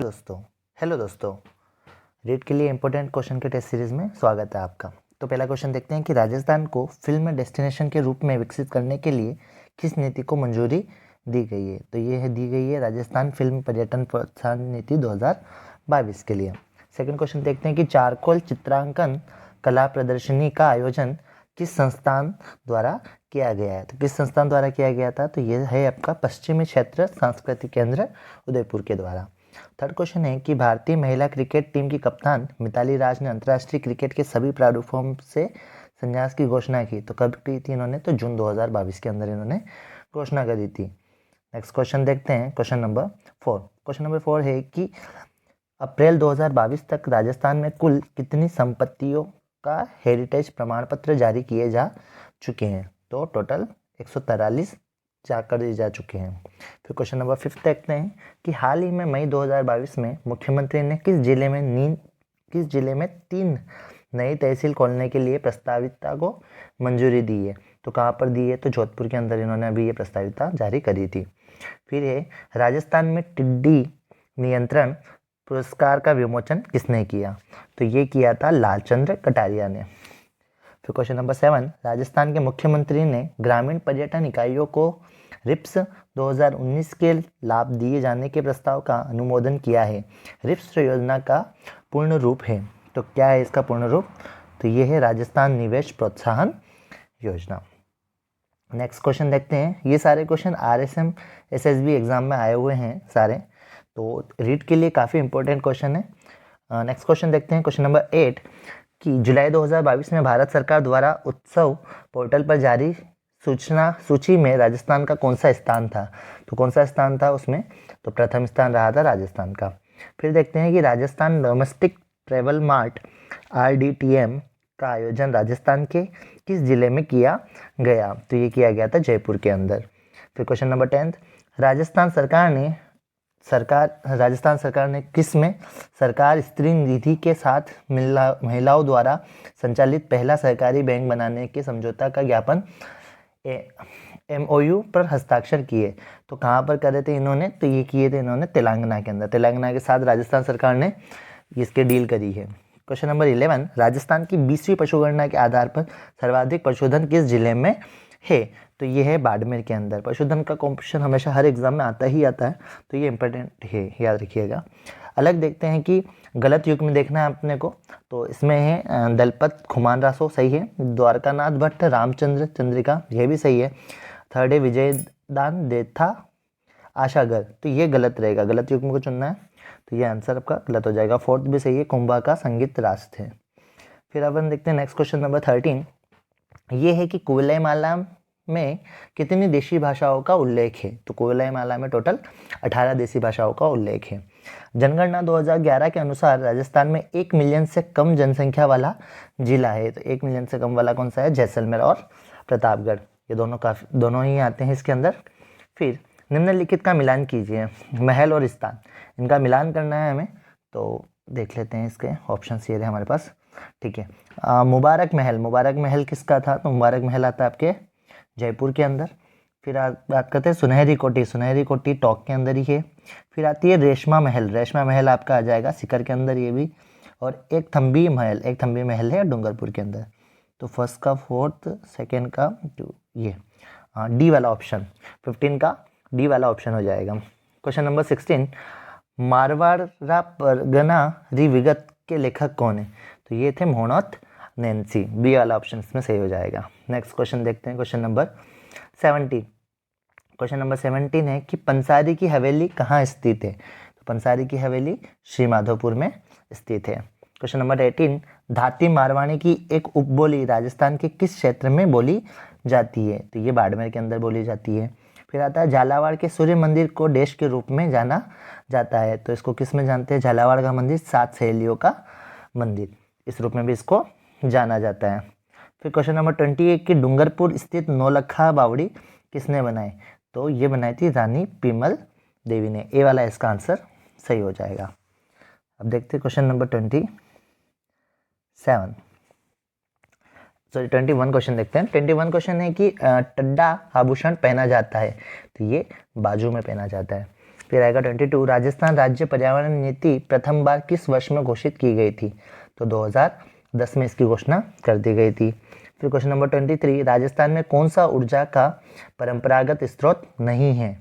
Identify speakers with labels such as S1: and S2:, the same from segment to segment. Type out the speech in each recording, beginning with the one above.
S1: Hello दोस्तों, रीट के लिए इंपॉर्टेंट क्वेश्चन के टेस्ट सीरीज में स्वागत है आपका। तो पहला क्वेश्चन देखते हैं कि राजस्थान को फिल्म डेस्टिनेशन के रूप में विकसित करने के लिए किस नीति को मंजूरी दी गई है। तो ये दी गई है राजस्थान फिल्म पर्यटन प्रोत्साहन नीति 2022 के लिए। सेकंड क्वेश्चन देखते हैं कि चारकोल चित्रांकन कला प्रदर्शनी का आयोजन किस संस्थान द्वारा किया गया है। तो किस संस्थान द्वारा किया गया था, तो ये है आपका पश्चिमी क्षेत्र सांस्कृतिक केंद्र उदयपुर के द्वारा। थर्ड क्वेश्चन है कि भारतीय महिला क्रिकेट टीम की कप्तान मिताली राज ने अंतर्राष्ट्रीय क्रिकेट के सभी प्रारूपों से संन्यास की घोषणा की। तो कब की थी इन्होंने, तो जून 2022 के अंदर इन्होंने घोषणा करी थी। नेक्स्ट क्वेश्चन देखते हैं, क्वेश्चन नंबर 4। क्वेश्चन नंबर 4 है कि अप्रैल 2022 तक राजस्थान में कुल कितनी संपत्तियों का हेरिटेज प्रमाण पत्र जारी किए जा चुके हैं। तो टोटल 143 जाकर दिए जा चुके हैं। फिर क्वेश्चन नंबर 5 देखते हैं कि हाल ही में मई 2022 में मुख्यमंत्री ने किस जिले में 3 नई तहसील खोलने के लिए प्रस्ताविता को मंजूरी दी है। तो कहाँ पर दी है, तो जोधपुर के अंदर इन्होंने अभी ये प्रस्ताविता जारी करी थी। फिर है राजस्थान में टिड्डी नियंत्रण पुरस्कार का विमोचन किसने किया। तो ये किया था लालचंद्र कटारिया ने। फिर क्वेश्चन नंबर 7, राजस्थान के मुख्यमंत्री ने ग्रामीण पर्यटन इकाइयों को रिप्स 2019 के लाभ दिए जाने के प्रस्ताव का अनुमोदन किया है। रिप्स योजना का पूर्ण रूप है, तो क्या है इसका पूर्ण रूप, तो ये है राजस्थान निवेश प्रोत्साहन योजना। नेक्स्ट क्वेश्चन देखते हैं, ये सारे क्वेश्चन RSM SSB एग्जाम में आए हुए हैं सारे, तो रीड के लिए काफ़ी इंपॉर्टेंट क्वेश्चन है। नेक्स्ट क्वेश्चन देखते हैं, क्वेश्चन नंबर 8 कि जुलाई 2022 में भारत सरकार द्वारा उत्सव पोर्टल पर जारी सूची में राजस्थान का कौन सा स्थान था। तो कौन सा स्थान था उसमें, तो प्रथम स्थान रहा था राजस्थान का। फिर देखते हैं कि Rajasthan domestic travel mart RDTM का आयोजन राजस्थान के किस जिले में किया गया। तो ये किया गया था जयपुर के अंदर। फिर क्वेश्चन नंबर 10, राजस्थान सरकार ने किस में सरकार स्त्री निधि के साथ महिलाओं द्वारा संचालित पहला सहकारी बैंक बनाने के समझौता का ज्ञापन MOU पर हस्ताक्षर किए। तो कहाँ पर करे थे इन्होंने, तो ये किए थे इन्होंने तेलंगाना के अंदर। तेलंगाना के साथ राजस्थान सरकार ने इसके डील करी है। क्वेश्चन नंबर 11, राजस्थान की 20वीं पशुगणना के आधार पर सर्वाधिक पशुधन किस जिले में है। तो ये है बाड़मेर के अंदर। पशुधन का कॉम्पिटिशन हमेशा हर एग्जाम में आता ही आता है, तो ये इंपॉर्टेंट है, याद रखिएगा। अलग देखते हैं कि गलत युग में देखना है अपने को, तो इसमें है दलपत खुमान रासो सही है, द्वारकानाथ भट्ट रामचंद्र चंद्रिका ये भी सही है। थर्ड है विजयदान देथा आशागर, तो ये गलत रहेगा, गलत युग में को चुनना है, तो ये आंसर आपका गलत हो जाएगा। फोर्थ भी सही है, कुंभा का संगीत रास्त है। फिर अपन देखते हैं नेक्स्ट क्वेश्चन नंबर 13, ये है कि कुवलयमाला में कितनी देशी भाषाओं का उल्लेख है। तो कुवलयमाला में टोटल 18 देशी भाषाओं का उल्लेख है। जनगणना 2011 के अनुसार राजस्थान में 1 मिलियन से कम जनसंख्या वाला जिला है। तो 1 मिलियन से कम वाला कौन सा है, जैसलमेर और प्रतापगढ़, ये दोनों ही आते हैं इसके अंदर। फिर निम्नलिखित का मिलान कीजिए, महल और स्थान, इनका मिलान करना है हमें, तो देख लेते हैं इसके ऑप्शन ये रहे हमारे पास। ठीक है, मुबारक महल किसका था, तो मुबारक महल आता है आपके जयपुर के अंदर। फिर बात करते हैं सुनहरी कोटी टोंक के अंदर ही है। फिर आती है रेशमा महल आपका आ जाएगा सीकर के अंदर ये भी। और एक थम्बी महल है डूंगरपुर के अंदर। तो फर्स्ट का फोर्थ, सेकेंड का ये डी वाला ऑप्शन, 15 का डी वाला ऑप्शन हो जाएगा। क्वेश्चन नंबर 16, मारवाड़ा परगना रिविगत के लेखक कौन है। तो ये थे मोहनोत नैन्सी, बी वाला ऑप्शन इसमें सही हो जाएगा। नेक्स्ट क्वेश्चन देखते हैं, क्वेश्चन नंबर 17। क्वेश्चन नंबर 17 है कि पंसारी की हवेली कहाँ स्थित है। तो पंसारी की हवेली श्री माधोपुर में स्थित है। क्वेश्चन नंबर 18, धाती मारवाणी की एक उपबोली राजस्थान के किस क्षेत्र में बोली जाती है। तो ये बाड़मेर के अंदर बोली जाती है। फिर आता है झालावाड़ के सूर्य मंदिर को देश के रूप में जाना जाता है। तो इसको किस में जानते हैं, झालावाड़ का मंदिर 7 सहेलियों का मंदिर, इस रूप में भी इसको जाना जाता है। फिर क्वेश्चन नंबर 21 कि डूंगरपुर स्थित नौलखा बावड़ी किसने बनाई। तो ये बनाई थी रानी पीमल देवी ने, ए वाला इसका आंसर सही हो जाएगा। अब देखते हैं क्वेश्चन नंबर 21 क्वेश्चन देखते हैं। 21 क्वेश्चन है कि टड्डा आभूषण पहना जाता है। तो ये बाजू में पहना जाता है। फिर आएगा 22, राजस्थान राज्य पर्यावरण नीति प्रथम बार किस वर्ष में घोषित की गई थी? तो 2010 में इसकी घोषणा कर दी गई थी। फिर क्वेश्चन नंबर 23, राजस्थान में कौन सा ऊर्जा का परंपरागत स्रोत नहीं है?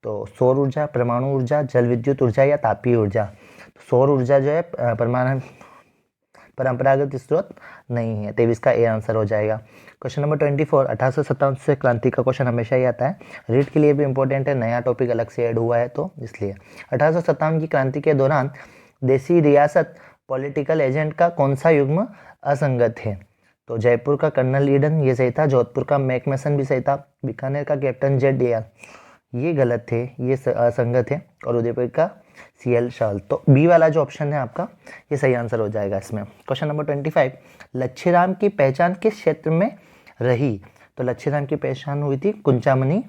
S1: तो सौर ऊर्जा, परमाणु ऊर्जा, जल विद्युत ऊर्जा या तापीय ऊर्जा। तो सौर ऊर्जा जो है परंपरागत स्रोत नहीं है, 23 का ए आंसर हो जाएगा। क्वेश्चन नंबर 24, 1857 से क्रांति का क्वेश्चन हमेशा ही आता है, रीट के लिए भी इंपॉर्टेंट है, नया टॉपिक अलग से ऐड हुआ है तो इसलिए। 1857 की क्रांति के दौरान देसी रियासत पॉलिटिकल एजेंट का कौन सा युग्म असंगत है? तो जयपुर का कर्नल ईडन ये सही था, जोधपुर का मैकमेसन भी सही था, बीकानेर का कैप्टन जेड डेयर ये गलत थे, ये असंगत है, और उदयपुर का CL शाल। तो बी वाला जो ऑप्शन है आपका ये सही आंसर हो जाएगा इसमें। क्वेश्चन नंबर 25, लच्छीराम की पहचान किस क्षेत्र में रही? तो लच्छीराम की पहचान हुई थी कुंचामनी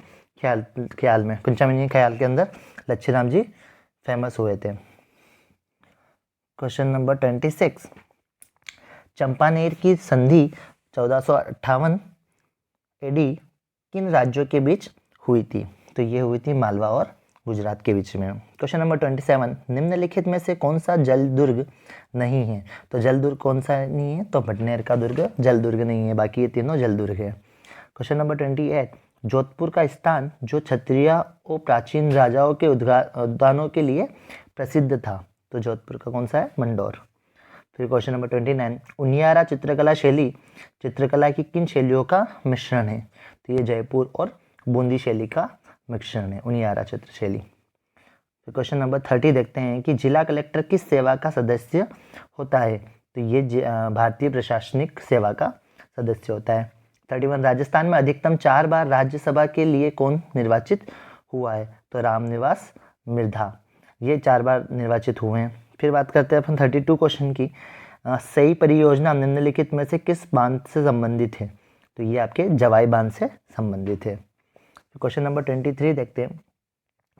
S1: ख्याल में, कुंचामनी ख्याल के अंदर लच्छीराम जी फेमस हुए थे। क्वेश्चन नंबर 26, चंपानेर की संधि 1458 AD किन राज्यों के बीच हुई थी? तो ये हुई थी मालवा और गुजरात के बीच में। क्वेश्चन नंबर 27, निम्नलिखित में से कौन सा जल दुर्ग नहीं है? तो जल दुर्ग कौन सा नहीं है? तो भटनेर का दुर्ग जल दुर्ग नहीं है, बाकी ये तीनों जल दुर्ग है। क्वेश्चन नंबर 28, जोधपुर का स्थान जो क्षत्रिय और प्राचीन राजाओं के उद्यानों के लिए प्रसिद्ध था, तो जोधपुर का कौन सा है? मंडौर। फिर क्वेश्चन नंबर 29, उनियारा चित्रकला शैली चित्रकला की किन शैलियों का मिश्रण है? तो ये जयपुर और बूंदी शैली का मिश्रण है उनियारा चित्र शैली। तो क्वेश्चन नंबर 30 देखते हैं कि जिला कलेक्टर किस सेवा का सदस्य होता है? तो ये भारतीय प्रशासनिक सेवा का सदस्य होता है। 31, राजस्थान में अधिकतम 4 बार राज्यसभा के लिए कौन निर्वाचित हुआ है? तो रामनिवास मिर्धा ये 4 बार निर्वाचित हुए हैं। फिर बात करते हैं अपन 32 क्वेश्चन की, सही परियोजना निम्नलिखित में से किस बांध से संबंधित है? तो ये आपके जवाई बांध से संबंधित है। क्वेश्चन नंबर 23 देखते हैं।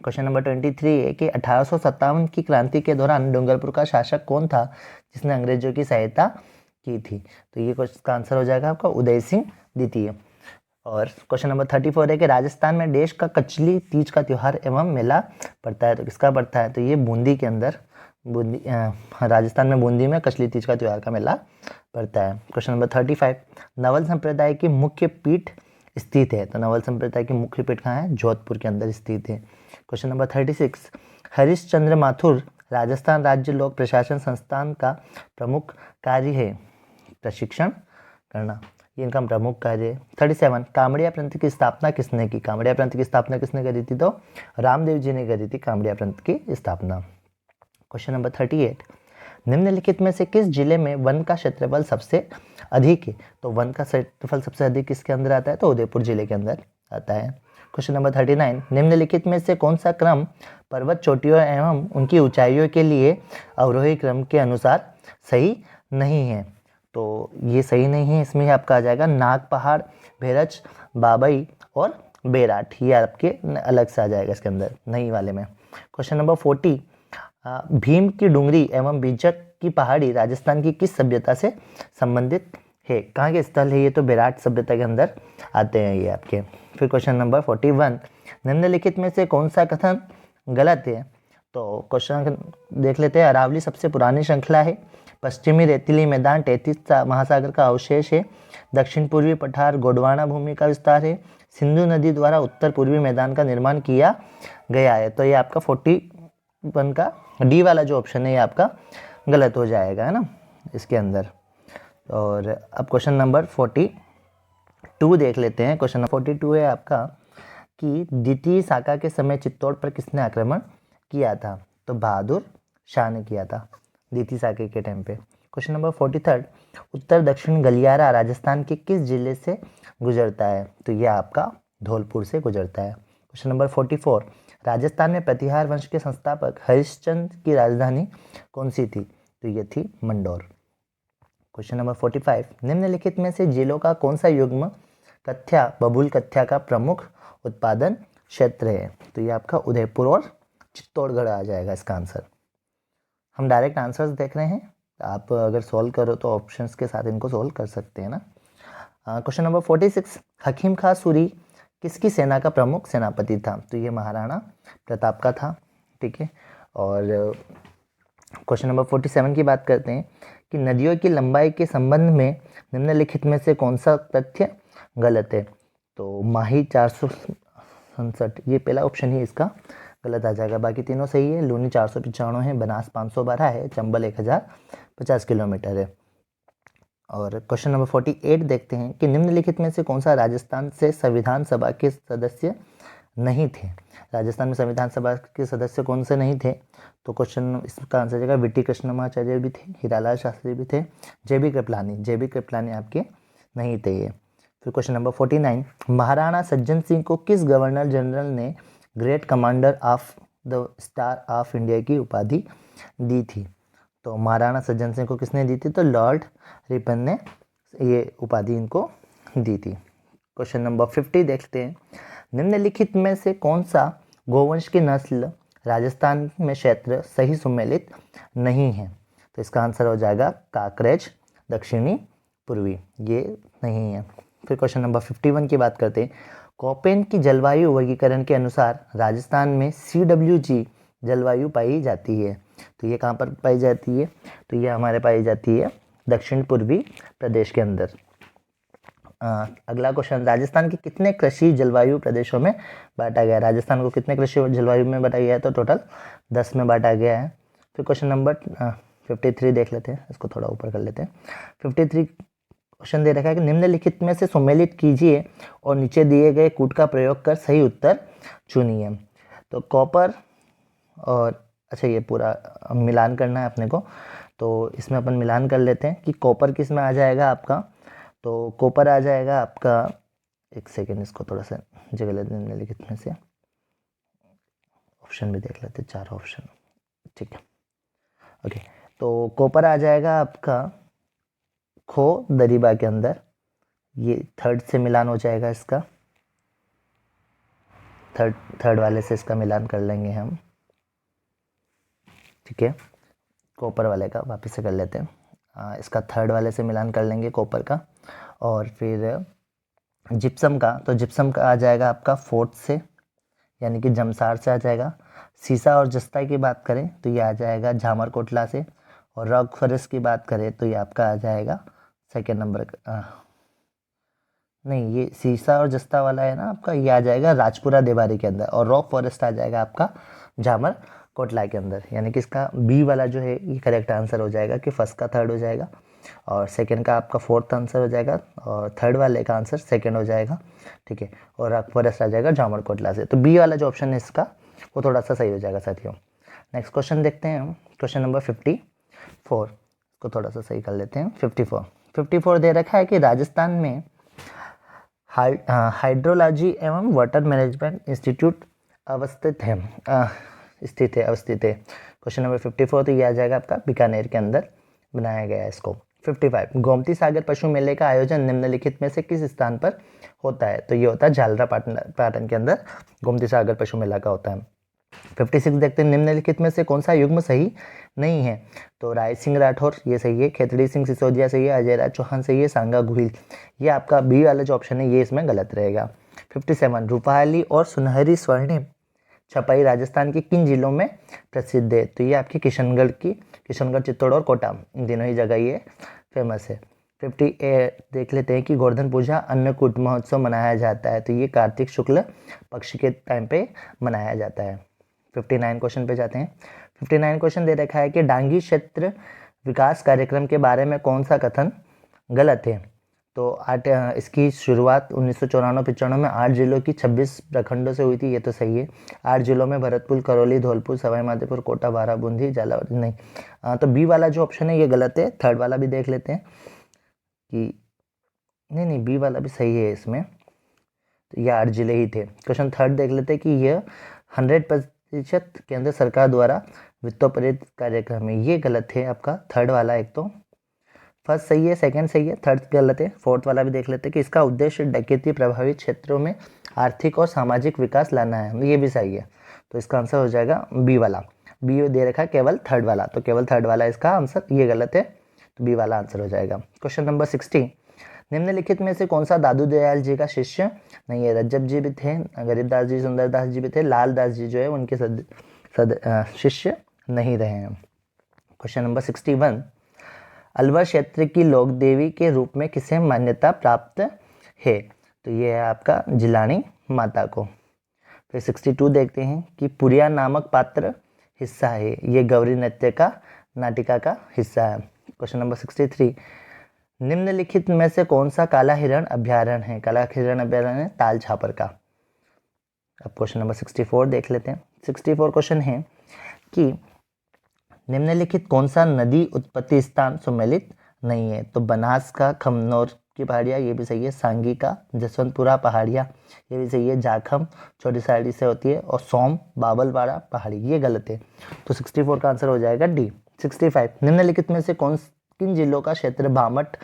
S1: क्वेश्चन नंबर 23 है कि 1857 की क्रांति के दौरान डूंगरपुर का शासक कौन था जिसने अंग्रेजों की सहायता की थी? तो ये क्वेश्चन का आंसर हो जाएगा आपका उदय सिंह द्वितीय। और क्वेश्चन नंबर 34 है कि राजस्थान में देश का कचली तीज का त्यौहार एवं मेला पड़ता है, तो किसका पड़ता है? तो ये बूंदी के अंदर, बूंदी राजस्थान में बूंदी में कचली तीज का त्यौहार का मेला पड़ता है। क्वेश्चन नंबर 35, नवल संप्रदाय की मुख्य पीठ स्थित है? तो नवल संप्रदाय की मुख्य पीठ कहाँ है? जोधपुर के अंदर स्थित है। क्वेश्चन नंबर 36, हरिश्चंद्र माथुर राजस्थान राज्य लोक प्रशासन संस्थान का प्रमुख कार्य है प्रशिक्षण करना, ये इनका प्रमुख कार्य है। 37, कामड़िया पंथ की स्थापना किसने की? कामड़िया पंथ की स्थापना किसने करी थी? तो रामदेव जी ने करी थी कामड़िया पंथ की स्थापना। क्वेश्चन नंबर 38, निम्नलिखित में से किस जिले में वन का क्षेत्रफल सबसे अधिक है? तो वन का क्षेत्रफल सबसे अधिक किसके अंदर आता है? तो उदयपुर जिले के अंदर आता है। क्वेश्चन नंबर 39, निम्नलिखित में से कौन सा क्रम पर्वत चोटियों एवं उनकी ऊंचाइयों के लिए अवरोही क्रम के अनुसार सही नहीं है? तो ये सही नहीं है, इसमें आपका आ जाएगा नाग पहाड़, भेरच, बाबई और बेराट, ये आपके अलग से आ जाएगा इसके अंदर नहीं वाले में। क्वेश्चन नंबर 40, भीम की डुंगरी एवं बीजक की पहाड़ी राजस्थान की किस सभ्यता से संबंधित है? कहाँ के स्थल है ये? तो बेराट सभ्यता के अंदर आते हैं ये आपके। फिर क्वेश्चन नंबर 41, निम्नलिखित में से कौन सा कथन गलत है? तो क्वेश्चन देख लेते हैं। अरावली सबसे पुरानी श्रृंखला है, पश्चिमी रेतीली मैदान 33 महासागर का अवशेष है, दक्षिण पूर्वी पठार गोंडवाना भूमि का विस्तार है, सिंधु नदी द्वारा उत्तर पूर्वी मैदान का निर्माण किया गया है। तो ये आपका 41 का डी वाला जो ऑप्शन है ये आपका गलत हो जाएगा, है ना, इसके अंदर। और अब क्वेश्चन नंबर 42 देख लेते हैं। क्वेश्चन नंबर 42 है आपका कि द्वितीय शाका के समय चित्तौड़ पर किसने आक्रमण किया था? तो बहादुर शाह ने किया था द्वितीय शाके के टाइम पे। क्वेश्चन नंबर 43, उत्तर दक्षिण गलियारा राजस्थान के किस जिले से गुजरता है? तो यह आपका धौलपुर से गुजरता है। क्वेश्चन नंबर 44, राजस्थान में प्रतिहार वंश के संस्थापक हरिश्चंद्र की राजधानी कौन सी थी? तो ये थी मंडौर। क्वेश्चन नंबर 45, निम्नलिखित में से जिलों का कौन सा युग्म कथ्या बबूल कथ्या का प्रमुख उत्पादन क्षेत्र है? तो ये आपका उदयपुर और चित्तौड़गढ़ आ जाएगा इसका आंसर। हम डायरेक्ट आंसर्स देख रहे हैं, आप अगर सॉल्व करो तो ऑप्शंस के साथ इनको सॉल्व कर सकते हैं ना। क्वेश्चन नंबर 46, हकीम खां सूरी किसकी सेना का प्रमुख सेनापति था? तो ये महाराणा प्रताप का था। ठीक है। और क्वेश्चन नंबर 47 की बात करते हैं कि नदियों की लंबाई के संबंध में निम्नलिखित में से कौन सा तथ्य गलत है। तो माही 467, ये पहला ऑप्शन ही इसका गलत आ जाएगा, बाकी तीनों सही है। लूनी 495 है, बनास 512 है, चंबल 1050 किलोमीटर है। और क्वेश्चन नंबर 48 देखते हैं कि निम्नलिखित में से कौन सा राजस्थान से संविधान सभा के सदस्य नहीं थे। राजस्थान में संविधान सभा के सदस्य कौन से नहीं थे। तो क्वेश्चन इसका आंसर जाएगा वीटी कृष्णमाचार्य भी थे, हीरालाल शास्त्री भी थे, जे बी कृपलानी आपके नहीं थे ये। फिर क्वेश्चन नंबर 49, महाराणा सज्जन सिंह को किस गवर्नर जनरल ने great commander of the star of India की उपाधि दी थी। तो महाराणा सज्जन सिंह को किसने दी थी, तो लॉर्ड रिपन ने ये उपाधि इनको दी थी। क्वेश्चन नंबर 50 देखते हैं, निम्नलिखित में से कौन सा गोवंश की नस्ल राजस्थान में क्षेत्र सही सुमेलित नहीं है। तो इसका आंसर हो जाएगा काकरेज दक्षिणी पूर्वी, ये नहीं है। फिर क्वेश्चन नंबर 51 की बात करते हैं, कोपेन की जलवायु वर्गीकरण के अनुसार राजस्थान में CWG जलवायु पाई जाती है। तो ये कहाँ पर पाई जाती है, तो ये हमारे पाई जाती है दक्षिण पूर्वी प्रदेश के अंदर। अगला क्वेश्चन, राजस्थान के कितने कृषि जलवायु प्रदेशों में बांटा गया है। राजस्थान को कितने कृषि जलवायु में बांटा गया है, तो टोटल 10 में बांटा गया है। फिर क्वेश्चन नंबर 53 देख लेते हैं, इसको थोड़ा ऊपर कर लेते हैं। 53 क्वेश्चन दे रखा है कि निम्नलिखित में से सम्मिलित कीजिए और नीचे दिए गए कूट का प्रयोग कर सही उत्तर चुनिए। तो कॉपर और अच्छा, ये पूरा मिलान करना है अपने को, तो इसमें अपन मिलान कर लेते हैं कि कॉपर किस में आ जाएगा आपका। तो कॉपर आ जाएगा आपका, एक सेकेंड इसको थोड़ा सा जगह लेते हैं, निम्नलिखित में से ऑप्शन भी देख लेते हैं, 4 ऑप्शन, ठीक है ओके। तो कॉपर आ जाएगा आपका खो दरीबा के अंदर, ये थर्ड से मिलान हो जाएगा इसका, थर्ड वाले से इसका मिलान कर लेंगे हम, ठीक है। कॉपर वाले का वापस से कर लेते हैं, इसका थर्ड वाले से मिलान कर लेंगे कॉपर का। और फिर जिप्सम का, तो जिप्सम का आ जाएगा आपका फोर्थ से, यानी कि जमसार से आ जाएगा। सीसा और जस्ता की बात करें तो ये आ जाएगा झामर कोटला से। और रॉक फॉरेस्ट की बात करें तो ये आपका आ जाएगा सेकेंड नंबर नहीं, ये सीसा और जस्ता वाला है ना आपका, ये आ जाएगा राजपुरा देवारी के अंदर। और रॉक फॉरेस्ट आ जाएगा आपका झामर कोटला के अंदर, यानी कि इसका बी वाला जो है ये करेक्ट आंसर हो जाएगा कि फर्स्ट का थर्ड हो जाएगा और सेकंड का आपका फोर्थ आंसर हो जाएगा और थर्ड वाले का आंसर सेकंड हो जाएगा, ठीक है। और रॉक फॉरेस्ट आ जाएगा झामर कोटला से। तो बी वाला जो ऑप्शन है इसका वो थोड़ा सा सही हो जाएगा साथियों। नेक्स्ट क्वेश्चन देखते हैं हम, क्वेश्चन नंबर 54, इसको थोड़ा सा सही कर लेते हैं। 54 दे रखा है कि राजस्थान में हाइड्रोलॉजी एवं वाटर मैनेजमेंट इंस्टीट्यूट अवस्थित है। क्वेश्चन नंबर 54, तो ये आ जाएगा आपका बीकानेर के अंदर बनाया गया है इसको। 55, गोमती सागर पशु मेले का आयोजन निम्नलिखित में से किस स्थान पर होता है। तो ये होता है झालरा पाटन के अंदर गोमती सागर पशु मेला का होता है। 56 देखते हैं, निम्नलिखित में से कौन सा युग्म सही नहीं है। तो राय सिंह राठौर ये सही है, खेतड़ी सिंह सिसोदिया सही है, अजय राज चौहान सही है, सांगा गुहिल, ये आपका बी वाला जो ऑप्शन है ये इसमें गलत रहेगा। 57, रूपाली और सुनहरी स्वर्णिम छपाई राजस्थान के किन जिलों में प्रसिद्ध है। तो ये आपकी किशनगढ़, चित्तौड़ और कोटा, इन तीनों ही जगह ये फेमस है। 58 देख लेते हैं कि गोवर्धन पूजा अन्नकूट महोत्सव मनाया जाता है। तो ये कार्तिक शुक्ल पक्ष के टाइम पे मनाया जाता है। 59 क्वेश्चन पे जाते हैं। 59 क्वेश्चन दे रखा है कि डांगी क्षेत्र विकास कार्यक्रम के बारे में कौन सा कथन गलत है। तो इसकी शुरुआत 1994-95 में 8 जिलों की 26 प्रखंडों से हुई थी, ये तो सही है। 8 जिलों में भरतपुर, करौली, धौलपुर, सवाई माधोपुर, कोटा, बारां, बूंदी, झालावाड़ नहीं। तो बी वाला जो ऑप्शन है ये गलत है। थर्ड वाला भी देख लेते हैं कि नहीं, बी वाला भी सही है इसमें, तो ये 8 जिले ही थे। क्वेश्चन थर्ड देख लेते हैं कि यह 100% केंद्र सरकार द्वारा वित्तोप्रेरित कार्यक्रम है, ये गलत है आपका थर्ड वाला। एक तो फर्स्ट सही है, सेकंड सही है, थर्ड गलत है। फोर्थ वाला भी देख लेते हैं कि इसका उद्देश्य डकैती प्रभावित क्षेत्रों में आर्थिक और सामाजिक विकास लाना है, ये भी सही है। तो इसका आंसर हो जाएगा बी वाला। बी दे रखा है केवल थर्ड वाला, तो केवल थर्ड वाला इसका आंसर, ये गलत है, तो बी वाला आंसर हो जाएगा। क्वेश्चन नंबर 60, निम्नलिखित में से कौन सा दादू दयाल जी का शिष्य नहीं है। रज्जब जी भी थे, गरीबदास जी, सुंदरदास जी भी थे, लाल दास जी जो है उनके शिष्य नहीं रहे हैं। क्वेश्चन नंबर 61, अलवर क्षेत्र की लोक देवी के रूप में किसे मान्यता प्राप्त है? तो ये है आपका जिलानी माता को। फिर 62 देखते हैं कि पुरिया नामक पात्र हिस्सा है, ये गौरी नृत्य का नाटिका का हिस्सा है। क्वेश्चन नंबर 63, निम्नलिखित में से कौन सा काला हिरण अभ्यारण्य है? काला हिरण अभ्यारण्य है ताल छापर का। अब क्वेश्चन नंबर 64 देख लेते हैं। 64 क्वेश्चन है कि निम्नलिखित कौन सा नदी उत्पत्ति स्थान सम्मिलित नहीं है? तो बनास का खमनोर की पहाड़ियाँ, ये भी सही है। सांगी का जसवंतपुरा पहाड़ियाँ, ये भी सही है। जाखम छोटी साड़ी से होती है। और सोम बाबलवाड़ा पहाड़ी, ये गलत है। तो 64 का आंसर हो जाएगा डी। 65, निम्नलिखित में से किन जिलों का क्षेत्र भामट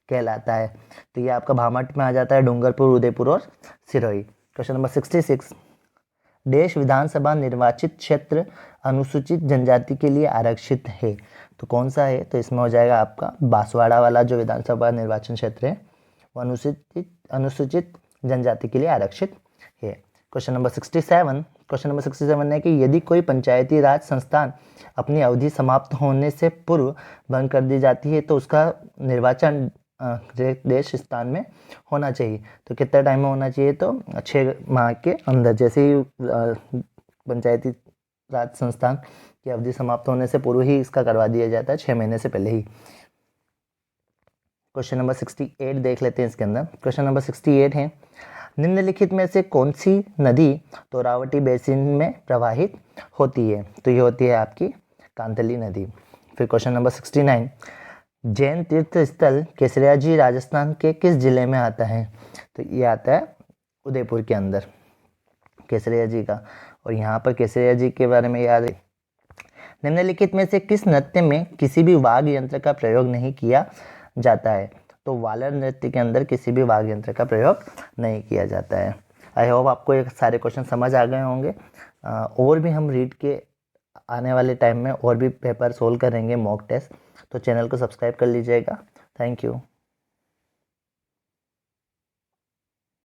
S1: कहलाता है? तो ये आपका भामट में आ जाता है डूंगरपुर, उदयपुर और सिरोही। क्वेश्चन नंबर 66, देश विधानसभा निर्वाचित क्षेत्र अनुसूचित जनजाति के लिए आरक्षित है, तो कौन सा है? तो इसमें हो जाएगा आपका बांसवाड़ा वाला जो विधानसभा निर्वाचन क्षेत्र है वो अनुसूचित जनजाति के लिए आरक्षित है। क्वेश्चन नंबर 67 है कि यदि कोई पंचायती राज संस्थान अपनी अवधि समाप्त होने से पूर्व बंद कर दी जाती है तो उसका निर्वाचन देश स्थान में होना चाहिए, तो कितना टाइम में होना चाहिए? तो 6 माह के अंदर। जैसे ही पंचायती राज संस्थान की अवधि समाप्त होने से पूर्व ही इसका करवा दिया जाता है, 6 महीने से पहले ही। क्वेश्चन नंबर 68 देख लेते हैं इसके अंदर। क्वेश्चन नंबर 68 है, निम्नलिखित में से कौन सी नदी तोरावटी बेसिन में प्रवाहित होती है? तो ये होती है आपकी कांतली नदी। फिर क्वेश्चन नंबर 69, जैन तीर्थ स्थल केसरिया जी राजस्थान के किस जिले में आता है? तो ये आता है उदयपुर के अंदर, केसरिया जी का। और यहाँ पर केसरिया जी के बारे में याद है, निम्नलिखित में से किस नृत्य में किसी भी वाद्य यंत्र का प्रयोग नहीं किया जाता है? तो वालर नृत्य के अंदर किसी भी वाद्य यंत्र का प्रयोग नहीं किया जाता है। आई होप आपको ये सारे क्वेश्चन समझ आ गए होंगे। और भी हम रीड के आने वाले टाइम में और भी पेपर सोल्व करेंगे, मॉक टेस्ट, तो चैनल को सब्सक्राइब कर लीजिएगा। Thank you.